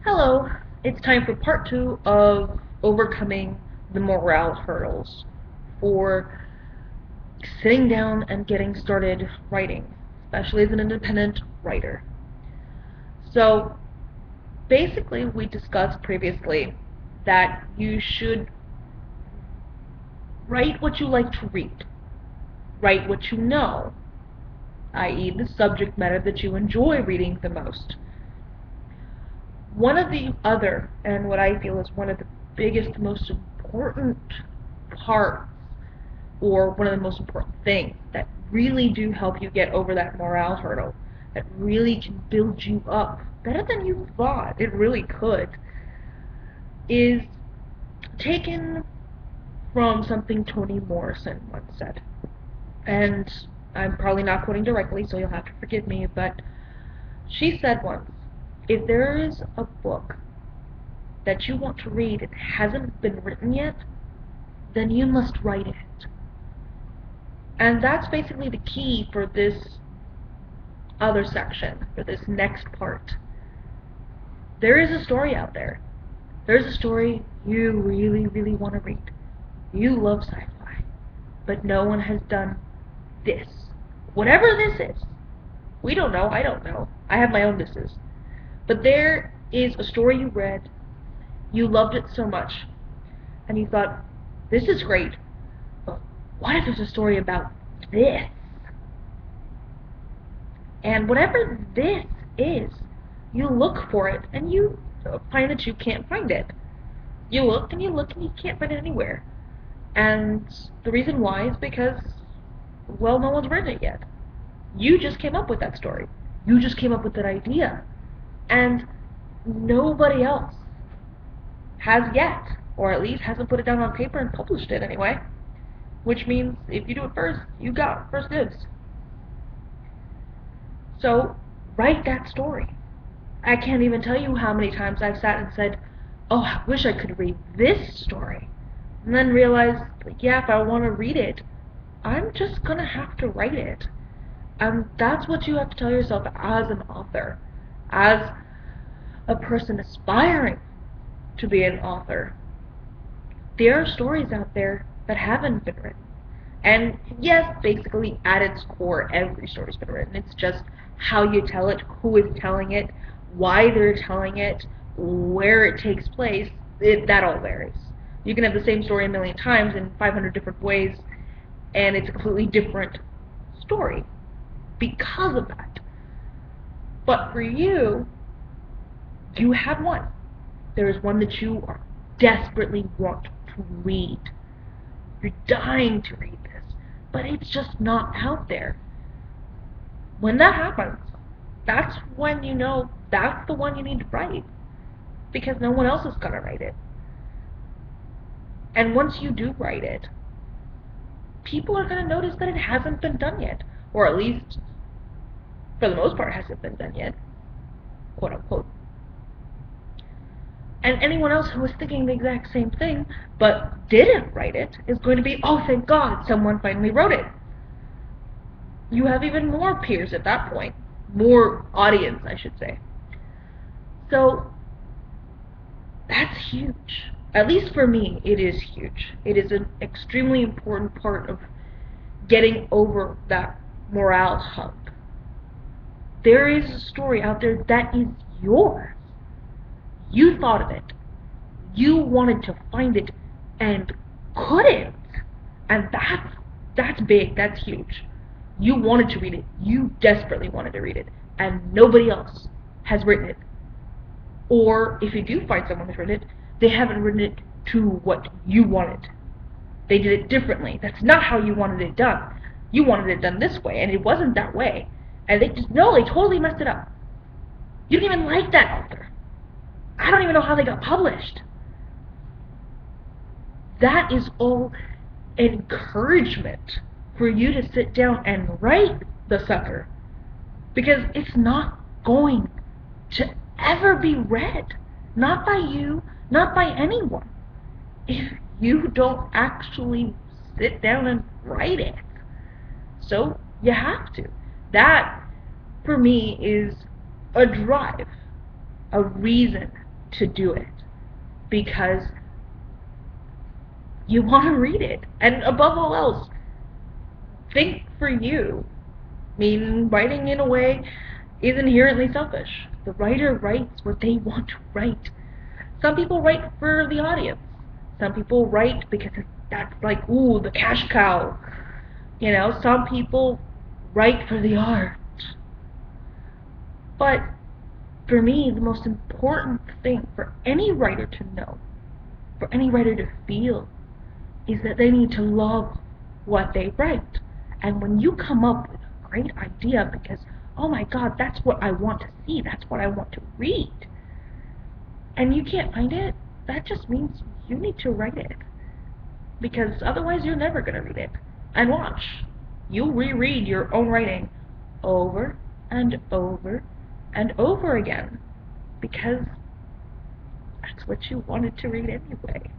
Hello, it's time for part two of overcoming the morale hurdles for sitting down and getting started writing, especially as an independent writer. So, basically, we discussed previously that you should write what you like to read, write what you know, i.e., the subject matter that you enjoy reading the most. One of the other, and what I feel is one of the biggest, most important parts, or one of the most important things that really do help you get over that morale hurdle, that really can build you up better than you thought it really could, is taken from something Toni Morrison once said. And I'm probably not quoting directly, so you'll have to forgive me, but she said once, if there is a book that you want to read and hasn't been written yet, then you must write it. And that's basically the key for this other section, for this next part. There is a story out there. There's a story you really, really want to read. You love sci-fi, but no one has done this. Whatever this is. We don't know, I don't know. I have my own thises. But there is a story you read, you loved it so much, and you thought, this is great, but what if there's a story about this? And whatever this is, you look for it, and you find that you can't find it. You look, and you can't find it anywhere. And the reason why is because, well, no one's written it yet. You just came up with that story. You just came up with that idea. And nobody else has yet, or at least hasn't put it down on paper and published it anyway. Which means if you do it first, you got first dibs. So, write that story. I can't even tell you how many times I've sat and said, oh, I wish I could read this story. And then realized, yeah, if I want to read it, I'm just going to have to write it. And that's what you have to tell yourself as an author, as a person aspiring to be an author. There are stories out there that haven't been written. And yes, basically at its core, every story's been written. It's just how you tell it, who is telling it, why they're telling it, where it takes place. That all varies. You can have the same story a million times in 500 different ways, and it's a completely different story because of that. But for you, you have one. There is one that you are desperately want to read. You're dying to read this, but it's just not out there. When that happens, that's when you know that's the one you need to write, because no one else is going to write it. And once you do write it, people are going to notice that it hasn't been done yet, or at least, for the most part, hasn't been done yet, quote unquote. And anyone else who was thinking the exact same thing, but didn't write it, is going to be, oh, thank God, someone finally wrote it. You have even more peers at that point, more audience, I should say. So, that's huge. At least for me, it is huge. It is an extremely important part of getting over that morale hump. There is a story out there that is yours. You thought of it. You wanted to find it and couldn't. And that's big. That's huge. You wanted to read it. You desperately wanted to read it. And nobody else has written it. Or if you do find someone who's written it, they haven't written it to what you wanted. They did it differently. That's not how you wanted it done. You wanted it done this way, and it wasn't that way. And they totally messed it up. You don't even like that author. I don't even know how they got published. That is all encouragement for you to sit down and write the sucker. Because it's not going to ever be read. Not by you, not by anyone, if you don't actually sit down and write it. So you have to. That, for me, is a drive, a reason to do it because you want to read it. And above all else, think for you. I mean, writing in a way is inherently selfish. The writer writes what they want to write. Some people write for the audience. Some people write because that's like, ooh, the cash cow. Some people write for the art. But for me, the most important thing for any writer to know, for any writer to feel, is that they need to love what they write. And when you come up with a great idea because, oh my God, that's what I want to see, that's what I want to read, and you can't find it, that just means you need to write it. Because otherwise you're never going to read it. And watch, you'll reread your own writing over and over and over again because that's what you wanted to read anyway.